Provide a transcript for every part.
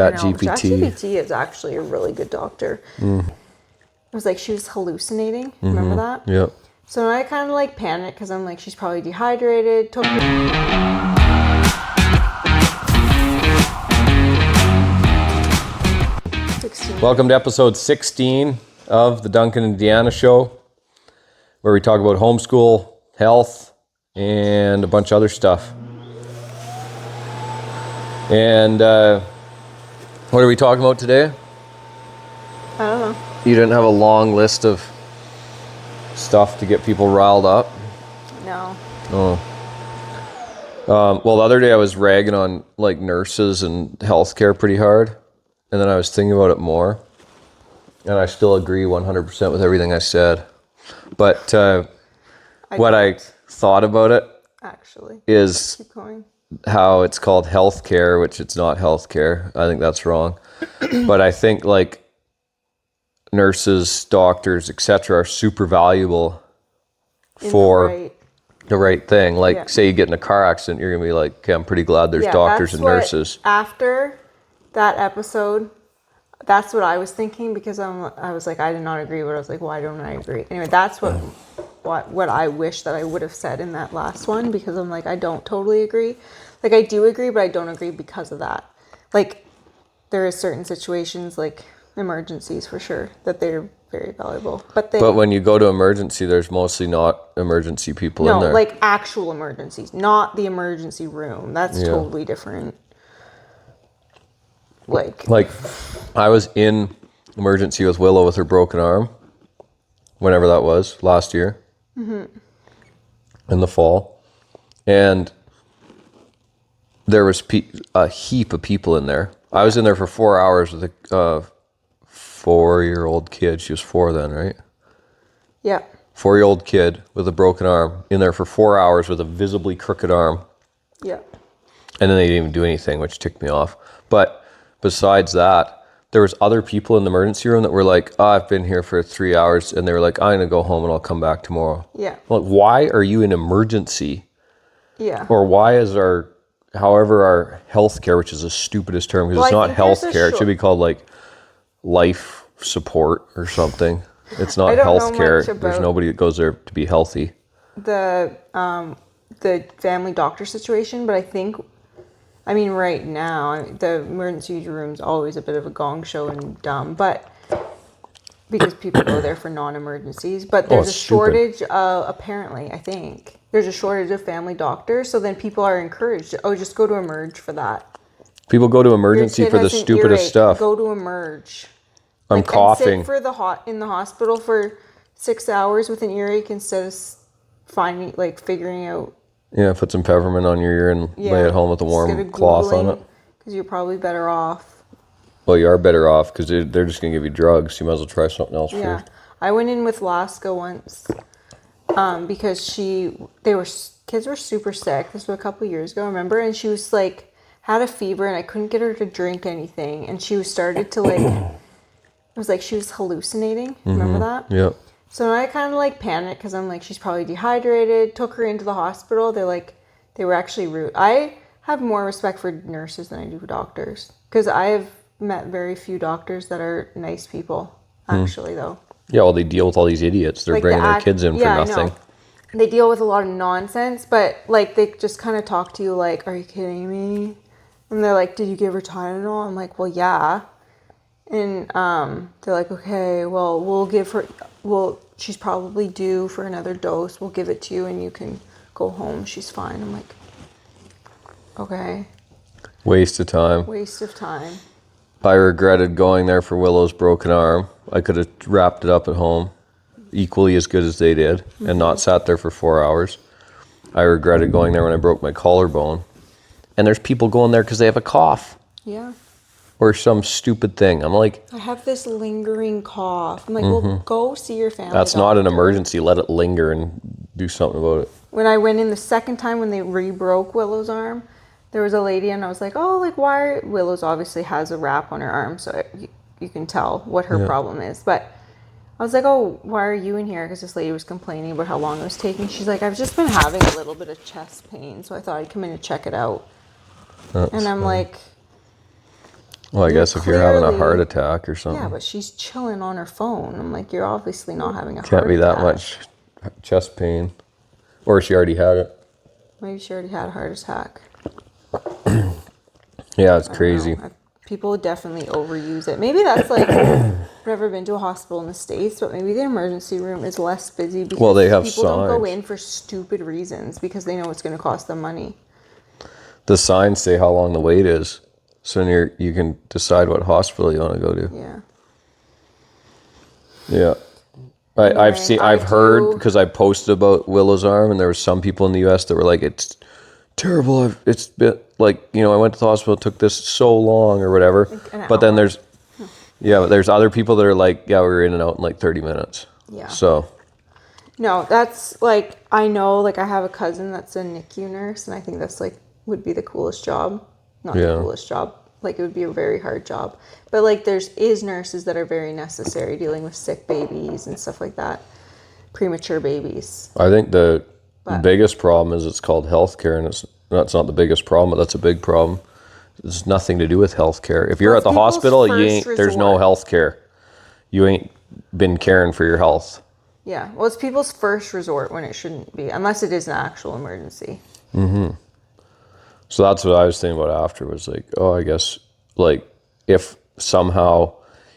ChatGPT is actually a really good doctor. It was like she was hallucinating. Remember that? Yep. So I kind of like panicked because I'm like, she's probably dehydrated. Welcome to episode 16 of the Duncan and Deanna Show, where we talk about homeschool, health, and a bunch of other stuff. And what are we talking about today? I don't know. You didn't have a long list of stuff to get people riled up? No. Oh. Well, the other day I was ragging on like nurses and healthcare pretty hard, and then I was thinking about it more, and I still agree 100% with everything I said. But what I thought about it actually is keep going. How it's called healthcare, which it's not healthcare. I think that's wrong. But I think like nurses, doctors, etc. are super valuable for the right thing. Like say you get in a car accident, you're gonna be like, okay, I'm pretty glad there's doctors and nurses. After that episode, that's what I was thinking, because I was like, I did not agree, but I was like, why don't I agree? Anyway, that's what I wish that I would have said in that last one, because I'm like, I don't totally agree. Like I do agree, but I don't agree because of that. Like there is certain situations, like emergencies for sure, that they're very valuable. But when you go to emergency, there's mostly not emergency people in there. No, like actual emergencies, not the emergency room. That's totally different. Like I was in emergency with Willow with her broken arm, whenever that was, last year, in the fall, and there was a heap of people in there. I was in there for 4 hours with a 4-year-old kid. She was 4 then, right? Yeah. 4-year-old kid with a broken arm in there for 4 hours with a visibly crooked arm. Yeah. And then they didn't even do anything, which ticked me off. But besides that, there was other people in the emergency room that were like, oh, I've been here for 3 hours. And they were like, I'm going to go home and I'll come back tomorrow. Yeah. Like, why are you in emergency? Yeah. Or why is our healthcare, which is the stupidest term, because it's not healthcare. It should be called like life support or something. It's not healthcare. There's nobody that goes there to be healthy. The family doctor situation, but I mean, right now, the emergency room's always a bit of a gong show and dumb, but because people go there for non-emergencies. But there's a shortage, apparently, I think. There's a shortage of family doctors, so then people are encouraged, just go to Emerge for that. People go to emergency for the stupidest stuff. Go to Emerge. I'm coughing. And sit in the hospital for 6 hours with an earache instead of figuring out. Yeah, put some peppermint on your ear and lay at home with a warm cloth on it. Because you're probably better off. Well, you are better off because they're just going to give you drugs. You might as well try something else first. I went in with Laska once because kids were super sick. This was a couple years ago, remember? And she was like, had a fever and I couldn't get her to drink anything. And she started to it was like she was hallucinating. Remember that? Yep. So I kind of panicked because I'm like, she's probably dehydrated. Took her into the hospital. They were actually rude. I have more respect for nurses than I do for doctors, because I have met very few doctors that are nice people, actually, though. Yeah, well, they deal with all these idiots. They're bringing their kids in for nothing. I know. They deal with a lot of nonsense, but they just kind of talk to you like, are you kidding me? And they're like, did you give her Tylenol? I'm like, well, yeah. And they're like, okay, well, we'll give her, she's probably due for another dose. We'll give it to you and you can go home. She's fine. I'm like, okay. Waste of time. I regretted going there for Willow's broken arm. I could have wrapped it up at home equally as good as they did and not sat there for 4 hours. I regretted going there when I broke my collarbone. And there's people going there because they have a cough. Yeah. Or some stupid thing. I'm like, I have this lingering cough. I'm like, well, go see your family That's doctor. not an emergency. Let it linger and do something about it. When I went in the second time when they re-broke Willow's arm, there was a lady and I was like, why Willow's obviously has a wrap on her arm, so you can tell what her problem is. But I was like, why are you in here? Because this lady was complaining about how long it was taking. She's like, I've just been having a little bit of chest pain, so I thought I'd come in and check it out. And I'm like, Well, I guess if you're having a clearly- heart attack or something. Yeah, but she's chilling on her phone. I'm like, you're obviously not having a Can't heart be that attack. much chest pain. Or she already had it. Maybe she already had a heart attack. Yeah, it's I don't crazy. know. People definitely overuse it. Maybe that's like, I've never been to a hospital in the States, but maybe the emergency room is less busy because They have people don't go signs. in for stupid reasons because they know it's going to cost them money. The signs say how long the wait is. So you can decide what hospital you want to go to. Yeah. Yeah. Anyway, I've heard, because I posted about Willow's arm, and there were some people in the US that were like, it's terrible. It's been like, I went to the hospital, it took this so long or whatever. Like but then there's other people that are like, yeah, we were in and out in like 30 minutes. Yeah. So. No, that's like, I know, like I have a cousin that's a NICU nurse, and I think that's like, would be the coolest job. Not the coolest job. Like it would be a very hard job. But like is nurses that are very necessary dealing with sick babies and stuff like that. Premature babies. I think the biggest problem is it's called healthcare, and that's not the biggest problem, but that's a big problem. It's nothing to do with healthcare. If you're at the hospital, there's no healthcare. You ain't been caring for your health. Yeah. Well, it's people's first resort when it shouldn't be, unless it is an actual emergency. Mm-hmm. So that's what I was thinking about after, was like, I guess, like, if somehow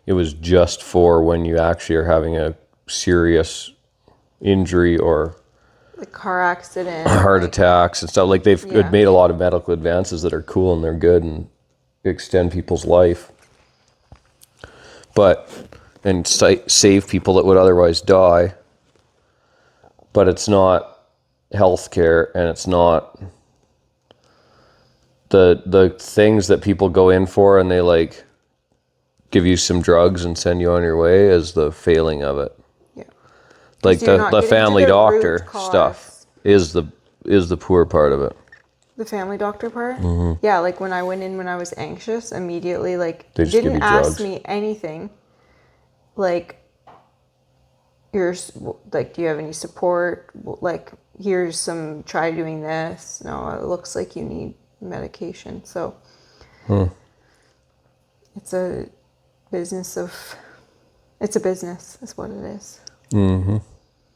it was just for when you actually are having a serious injury or Like car accident. heart attacks and stuff. Like they've made a lot of medical advances that are cool and they're good and extend people's life. And save people that would otherwise die. But it's not healthcare, and it's not the things that people go in for, and they like give you some drugs and send you on your way, is the failing of it. Yeah. Like the family doctor stuff is the poor part of it. The family doctor part? Mm-hmm. Yeah, like when I went in when I was anxious, immediately, like, They just give didn't you ask drugs. me anything. Like, do you have any support? Like, here's try doing this. No, it looks like you need medication. So, it's a business is what it is. Mm-hmm.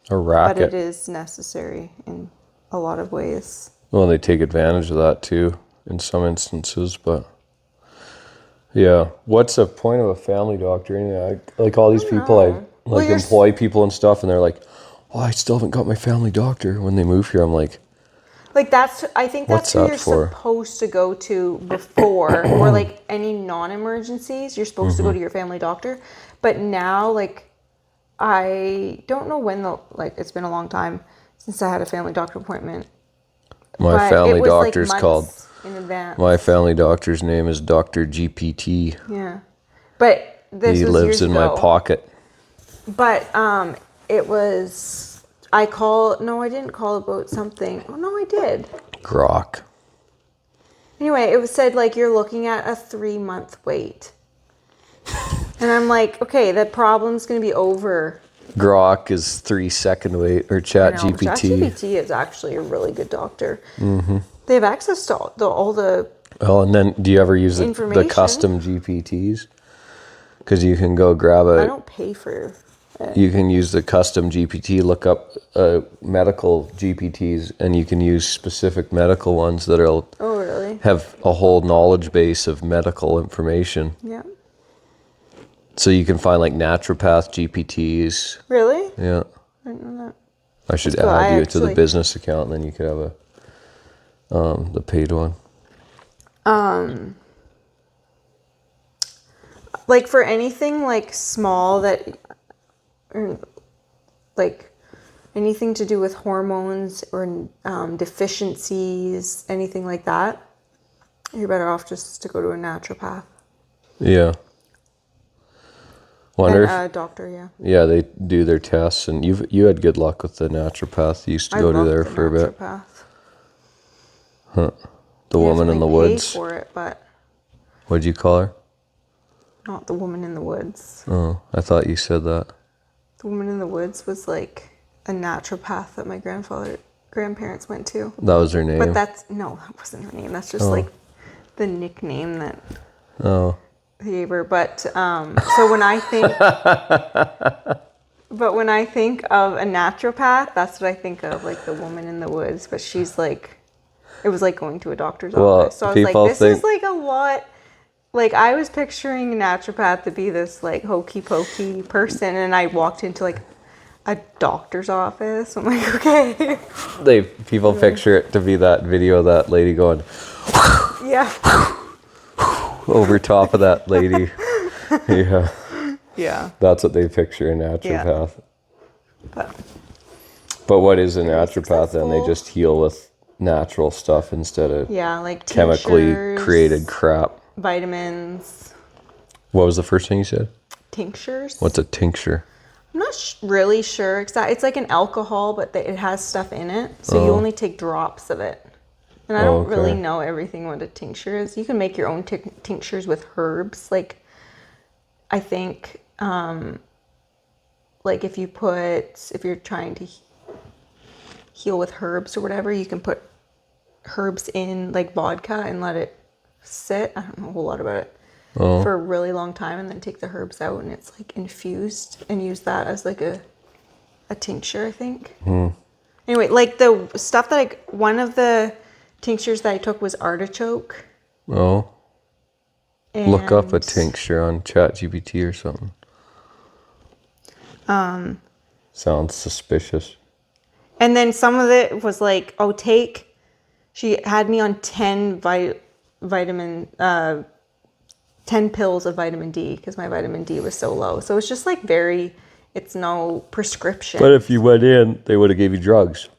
A racket. But it is necessary in a lot of ways. Well, they take advantage of that too in some instances, but yeah. What's the point of a family doctor anyway? Like all these people, employ people and stuff, and they're like, I still haven't got my family doctor. When they move here, I'm like, I think that's who you're supposed to go to before, or like any non-emergencies, you're supposed to go to your family doctor. But now, like, I don't know when it's been a long time since I had a family doctor appointment. My family doctor's called, in advance. My family doctor's name is Dr. GPT. Yeah. But he lives in my pocket. But it was, I didn't call about something. Oh, no, I did. Grok. Anyway, it was said, like, you're looking at a 3-month wait. And I'm like, okay, that problem's going to be over. Grok is 3-second wait, or Chat GPT. Chat GPT is actually a really good doctor. Mm-hmm. They have access to all the and then do you ever use the custom GPTs? Because you can go grab I don't pay for it. You can use the custom GPT, look up medical GPTs, and you can use specific medical ones that really? Have a whole knowledge base of medical information. Yeah. So you can find like naturopath GPTs. Really? Yeah. I didn't know that. I should add you to the business account, and then you could have the paid one. Like for anything like small like anything to do with hormones or deficiencies, anything like that, you're better off just to go to a naturopath. Yeah. Wonder a doctor, yeah. Yeah, they do their tests, and you had good luck with the naturopath. You used to go to there for a bit. Huh. The woman in the woods. Pay for it, but what'd you call her? Not the woman in the woods. Oh, I thought you said that. The woman in the woods was like a naturopath that my grandparents went to. That was her name? But that wasn't her name. That's just like the nickname that... Oh. he gave her. But so when I think, but when I think of a naturopath, that's what I think of, like the woman in the woods. But she's like, it was like going to a doctor's office. So I was like, people this think- is like a lot. Like I was picturing a naturopath to be this like hokey pokey person, and I walked into like a doctor's office. I'm like, okay. People picture it to be that video of that lady going Yeah. over top of that lady. Yeah. Yeah. That's what they picture a naturopath. But But what is a naturopath then? They successful. just heal with natural stuff instead of yeah, like chemically tinctures, created crap. vitamins, What was the first thing you said? tinctures. What's a tincture? I'm not really sure. It's like an alcohol, but it has stuff in it. So you only take drops of it. And I don't really okay. know everything what a tincture is. You can make your own tinctures with herbs. Like, I think, like if you're trying to heal with herbs or whatever, you can put herbs in like vodka and let it sit. I don't know a whole lot about it. For a really long time, and then take the herbs out, and it's like infused, and use that as like a tincture, I think. Anyway, like the stuff that one of the tinctures that I took was artichoke. Oh, look up a and- tincture on ChatGPT or something. Sounds suspicious. And then some of it was like, she had me on 10 10 pills of vitamin D because my vitamin D was so low. So it's just like it's no prescription. But if you went in, they would have gave you drugs.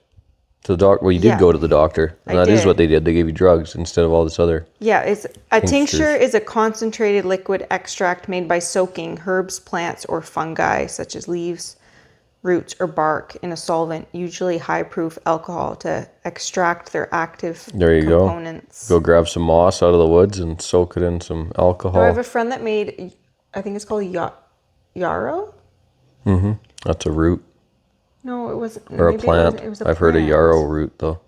To the doctor. Well, you did Yeah. go to the doctor. And I that is did. what they did. They gave you drugs instead of all this other. Yeah, it's a Tinctures. tincture is a concentrated liquid extract made by soaking herbs, plants, or fungi such as leaves, roots, or bark in a solvent, usually high-proof alcohol, to extract their active There you components. go. Go grab some moss out of the woods and soak it in some alcohol. I have a friend that made, I think it's called yarrow. That's a root No, it wasn't. or a maybe plant. It was a I've heard of plant. yarrow root though.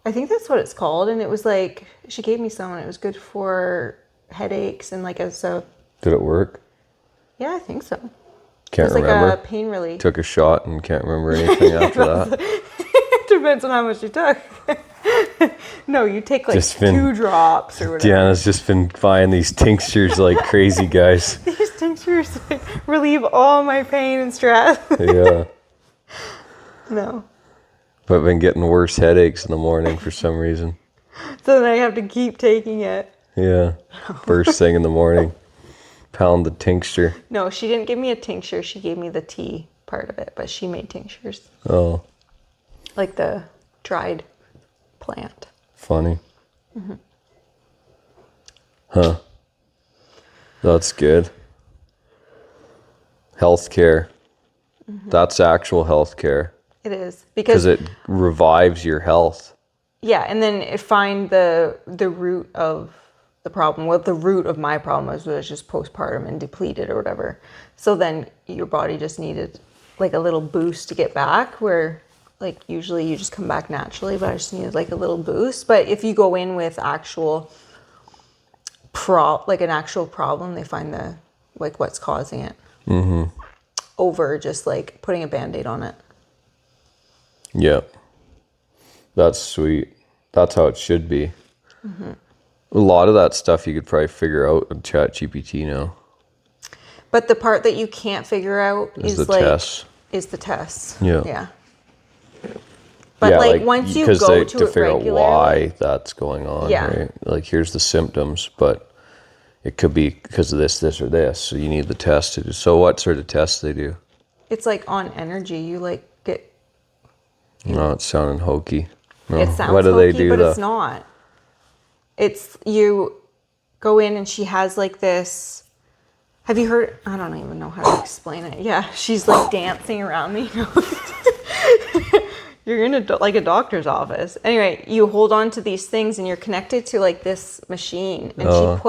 I think that's what it's called, and it was like she gave me some, and it was good for headaches and like as a Did it work? yeah, I think so. Can't It's like remember. a pain relief. Took a shot and can't remember anything after that. It depends on how much you took. No, you take like Just been- 2 drops or whatever. Deanna's just been buying these tinctures like crazy, guys. These tinctures relieve all my pain and stress. Yeah. No. But I've been getting worse headaches in the morning for some reason. So then I have to keep taking it. Yeah. First thing in the morning. Pound the tincture. No, she didn't give me a tincture. She gave me the tea part of it, but she made tinctures. Oh, Like the dried plant. funny. Huh. That's good. Healthcare. That's actual healthcare. It is. Because it revives your health. Yeah, and then find the root of the problem. Well, the root of my problem was just postpartum and depleted or whatever. So then your body just needed like a little boost to get back, where like usually you just come back naturally, but I just needed like a little boost. But if you go in with actual an actual problem, they find the like what's causing it. Over just like putting a Band-Aid on it. Yep. That's sweet. That's how it should be. A lot of that stuff you could probably figure out in ChatGPT now. But the part that you can't figure out Is is the like tests. is the tests. Yeah. Yeah. But Yeah, like once you because go they to to it figure out regularly, why that's going on, Yeah. right? Like here's the symptoms, but it could be because of this, or this. So you need the test to do. So what sort of tests they do? it's like on energy. You like get No, it's sounding hokey. No. it sounds What do hokey, they do but though? it's not. It's you go in and she has like this. Have you heard? I don't even know how to explain it. Yeah, she's like dancing around me. You're in like a doctor's office. Anyway, you hold on to these things and you're connected to like this machine, and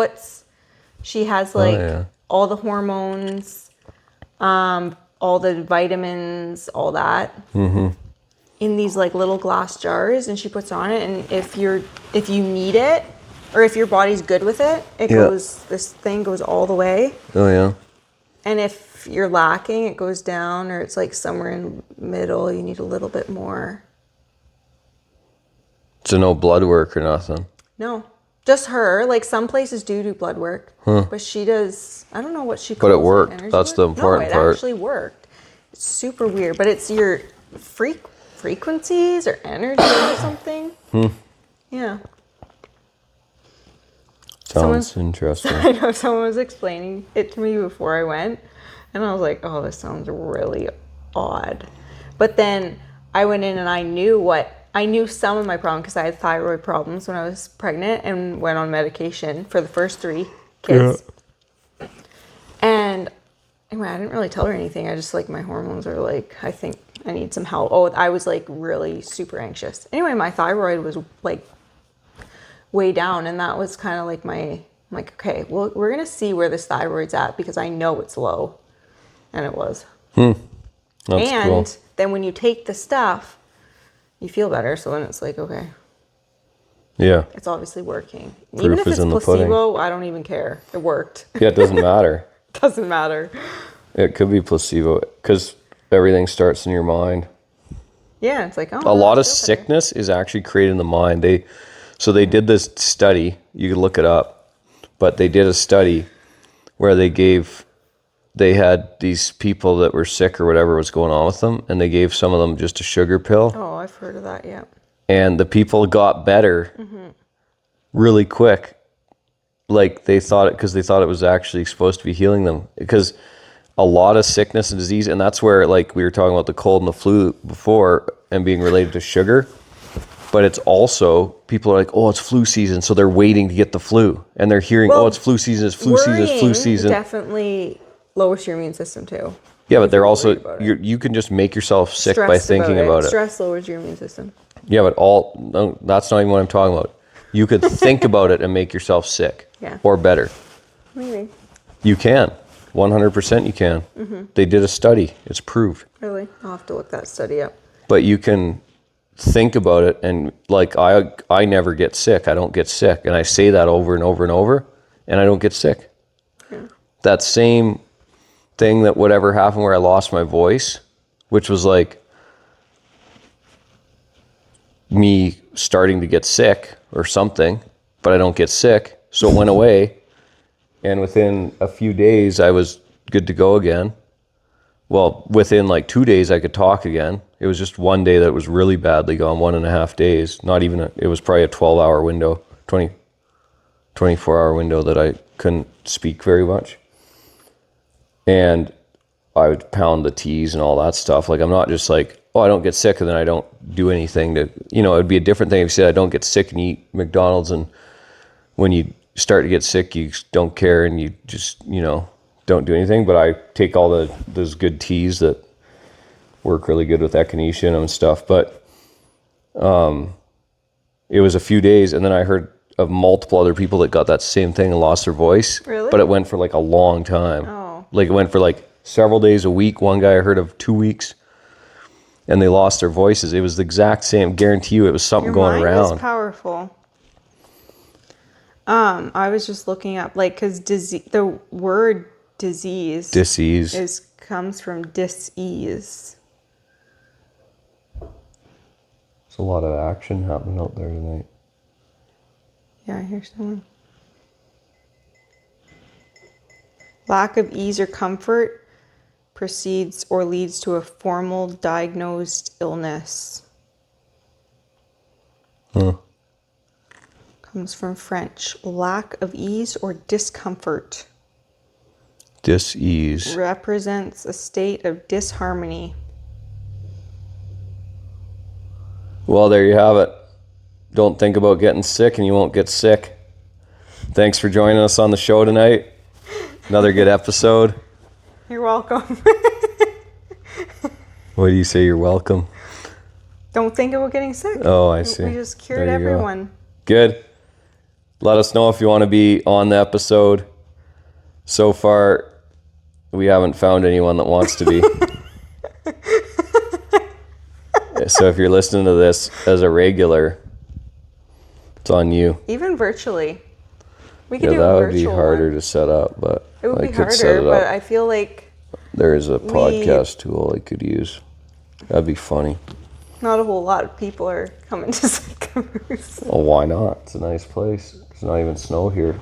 she has like yeah. all the hormones, all the vitamins, all that. In these like little glass jars, and she puts on it, and if you need it, Or if your body's good with it, this thing goes all the way. Oh, yeah. And if you're lacking, it goes down, or it's like somewhere in the middle, you need a little bit more. So no blood work or nothing? No. Just her. Like some places do blood work. But she does, I don't know what she calls But it worked. energy That's work? the important part. No, it actually worked. It's super weird. But it's your frequencies or energy or something. Yeah. Sounds interesting. I know someone was explaining it to me before I went, and I was like, oh, this sounds really odd. But then I went in and I knew some of my problem because I had thyroid problems when I was pregnant and went on medication for the first 3 kids. Yeah. And anyway, I didn't really tell her anything. I just like, my hormones are like, I think I need some help. Oh, I was like really super anxious. Anyway, my thyroid was like way down, and that was kind of like I'm like, okay, well, we're gonna see where this thyroid's at because I know it's low, and it was. That's and cool. then when you take the stuff, you feel better. So then it's like, okay, Yeah. it's obviously working. Proof Even if is it's in the placebo, I don't even care. It worked. Yeah, it doesn't matter. Doesn't matter. It could be placebo because everything starts in your mind. Yeah, it's like, oh. A lot of sickness is actually created in the mind. So they did this study, you can look it up, but they did a study where they had these people that were sick or whatever was going on with them, and they gave some of them just a sugar pill. Oh, I've heard of that, yeah. And the people got better really quick. Like they thought it, because they thought it was actually supposed to be healing them. Because a lot of sickness and disease, and that's where, like we were talking about the cold and the flu before and being related to sugar. But it's also, people are like, oh, it's flu season, so they're waiting to get the flu. And they're hearing, oh, it's flu season, it's flu season, it's flu season. Definitely lowers your immune system too. Yeah, but they're also, you can just make yourself sick by thinking about it. Stress lowers your immune system. Yeah, but no, that's not even what I'm talking about. You could think about it and make yourself sick. Yeah. Or better. Maybe. You can. 100% you can. They did a study. It's proved. Really? I'll have to look that study up. But you can think about it, and like I never get sick. I don't get sick. And I say that over and over and over, and I don't get sick. Yeah. That same thing that whatever happened where I lost my voice, which was like me starting to get sick or something, but I don't get sick. So it went away, and within a few days I was good to go again. Well, within like 2 days I could talk again. It was just one day that was really badly gone, 1.5 days. Not even, it was probably a 12-hour window, 24-hour window that I couldn't speak very much. And I would pound the teas and all that stuff. Like, I'm not just like, oh, I don't get sick and then I don't do anything to, it would be a different thing if you said I don't get sick and you eat McDonald's, and when you start to get sick, you don't care and you just, don't do anything. But I take all those good teas that work really good with echinacea and stuff. But it was a few days, and then I heard of multiple other people that got that same thing and lost their voice. Really? But it went for like a long time. Oh. Like it went for like several days, a week. One guy I heard of 2 weeks, and they lost their voices. It was the exact same. Guarantee you, it was something going around. Your mind is powerful. I was just looking up, like, because the word disease comes from dis-ease. There's a lot of action happening out there tonight. Yeah, I hear someone. Lack of ease or comfort precedes or leads to a formal diagnosed illness. Comes from French. Lack of ease or discomfort. Dis-ease. Represents a state of disharmony. Well, there you have it. Don't think about getting sick and you won't get sick. Thanks for joining us on the show tonight. Another good episode. You're welcome. What do you say? You're welcome. Don't think about getting sick. Oh, I see. We just cured everyone. Go. Good. Let us know if you want to be on the episode. So far, we haven't found anyone that wants to be. So if you're listening to this as a regular, It's on you. Even virtually. We could Yeah, do that a would be virtual harder one. to set up, but It would I be could set harder, it but up. I feel like There is a podcast tool I could use. That'd be funny. not a whole lot of people are coming to Sycamores. Oh, why not? It's a nice place. There's not even snow here.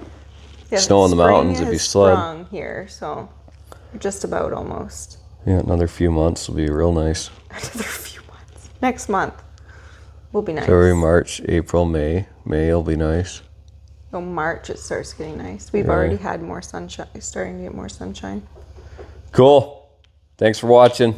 Yeah, Snow in the spring mountains if you has sled. sprung here, so just about almost. Yeah, another few months will be real nice. Another few months. Next month will be nice. February, March, April, May. May will be nice. So March it starts getting nice. We've Right. already had more sunshine. Starting to get more sunshine. Cool. Thanks for watching.